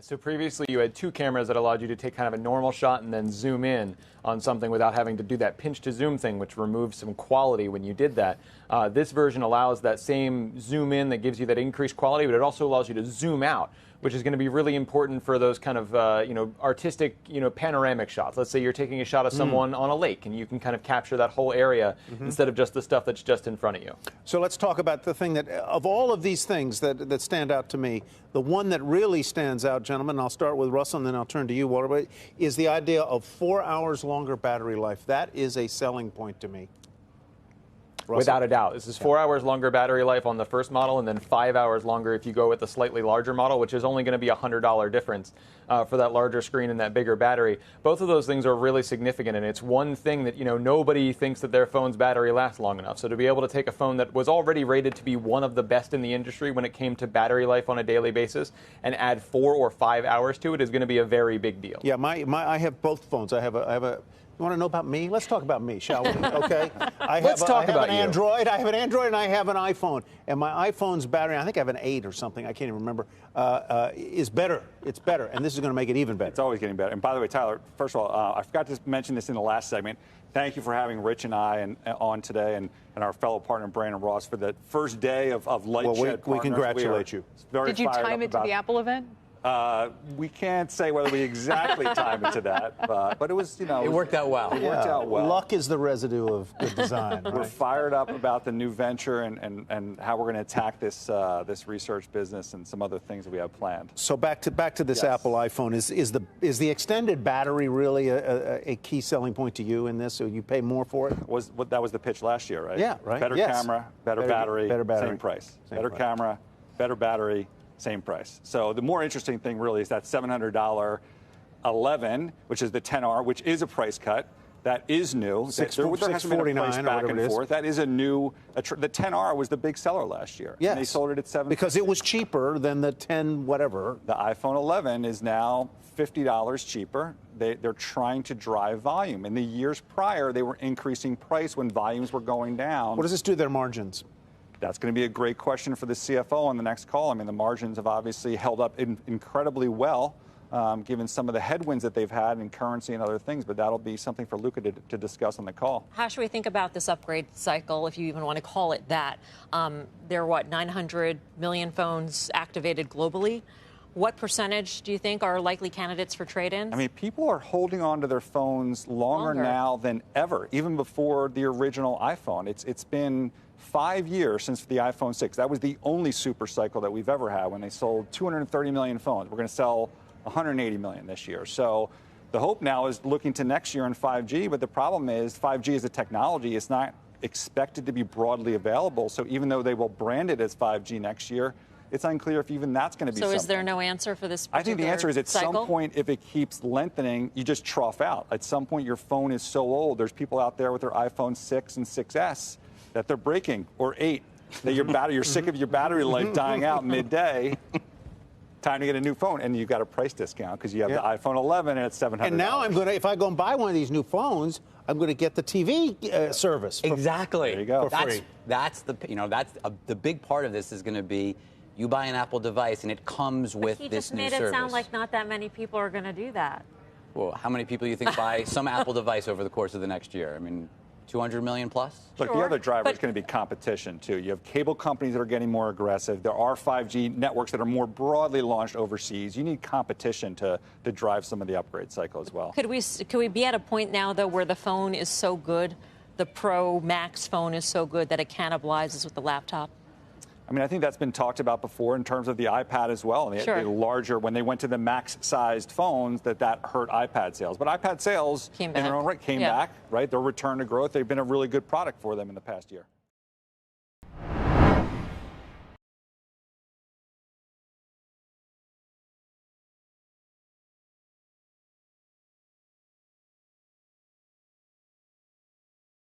So previously you had two cameras that allowed you to take kind of a normal shot and then zoom in on something without having to do that pinch to zoom thing, which removes some quality when you did that. This version allows that same zoom in that gives you that increased quality, but it also allows you to zoom out, which is going to be really important for those kind of artistic, panoramic shots. Let's say you're taking a shot of someone on a lake, and you can kind of capture that whole area instead of just the stuff that's just in front of you. So let's talk about the thing that, of all of these things that stand out to me, the one that really stands out, gentlemen, I'll start with Russell and then I'll turn to you, Walter, is the idea of 4 hours longer battery life. That is a selling point to me. Russell? Without a doubt. This is 4 hours longer battery life on the first model, and then 5 hours longer if you go with the slightly larger model, which is only going to be a $100 difference for that larger screen and that bigger battery. Both of those things are really significant, and it's one thing that nobody thinks that their phone's battery lasts long enough. So to be able to take a phone that was already rated to be one of the best in the industry when it came to battery life on a daily basis and add 4 or 5 hours to it is going to be a very big deal. Yeah, I have both phones. I have a. You want to know about me? Let's talk about me, shall we? Okay. Let's talk about an Android. I have an Android and I have an iPhone. And my iPhone's battery, I think I have an 8 or something, I can't even remember, is better. It's better. And this is going to make it even better. It's always getting better. And by the way, Tyler, first of all, I forgot to mention this in the last segment. Thank you for having Rich and I on today and our fellow partner, Brandon Ross, for the first day of LightShed Partners. We congratulate you. Did you time it to the Apple event? We can't say whether we exactly timed it to that, but it was, it worked out well. It worked out well. Luck is the residue of good design. Right? We're fired up about the new venture and how we're going to attack this research business and some other things that we have planned. So back to this Apple iPhone. Is the extended battery really a key selling point to you in this? So you pay more for it? That was the pitch last year, right? Yeah, right. Better camera, better battery, same price. Better camera, better battery. Same price. So the more interesting thing really is that $700 11, which is the 10R, which is a price cut. That is new. There hasn't been a price back and forth. That is a new. The 10R was the big seller last year. Yes. And they sold it at $7. Because it was cheaper than the 10 whatever. The iPhone 11 is now $50 cheaper. They're trying to drive volume. In the years prior, they were increasing price when volumes were going down. What does this do to their margins? That's going to be a great question for the CFO on the next call. I mean, the margins have obviously held up incredibly well, given some of the headwinds that they've had in currency and other things, but that'll be something for Luca to discuss on the call. How should we think about this upgrade cycle, if you even want to call it that? There are, 900 million phones activated globally. What percentage do you think are likely candidates for trade-ins? I mean, people are holding on to their phones longer now than ever, even before the original iPhone. It's been 5 years since the iPhone 6. That was the only super cycle that we've ever had when they sold 230 million phones. We're going to sell 180 million this year. So the hope now is looking to next year in 5G, but the problem is 5G as a technology is not expected to be broadly available. So even though they will brand it as 5G next year, it's unclear if even that's going to be something. So is there no answer for this particular I think the answer is at cycle? some point, if it keeps lengthening, you just trough out. At some point, your phone is so old. There's people out there with their iPhone 6 and 6S that they're breaking, or 8, that you're sick of your battery life dying out midday. Time to get a new phone, and you've got a price discount because you have the iPhone 11 and it's $700. And now if I go and buy one of these new phones, I'm going to get the TV service. Exactly. There you go. For free. That's the big part of this is going to be you buy an Apple device and it comes with this new service. He just made it sound like not that many people are going to do that. Well, how many people do you think buy some Apple device over the course of the next year? I mean, 200 million plus? Look, the other driver is going to be competition, too. You have cable companies that are getting more aggressive. There are 5G networks that are more broadly launched overseas. You need competition to drive some of the upgrade cycle as well. Could we be at a point now, though, where the phone is so good, the Pro Max phone is so good that it cannibalizes with the laptop? I mean, I think that's been talked about before in terms of the iPad as well. The larger, when they went to the max-sized phones, that hurt iPad sales. But iPad sales, in their own right, came back, right? Their return to growth, they've been a really good product for them in the past year.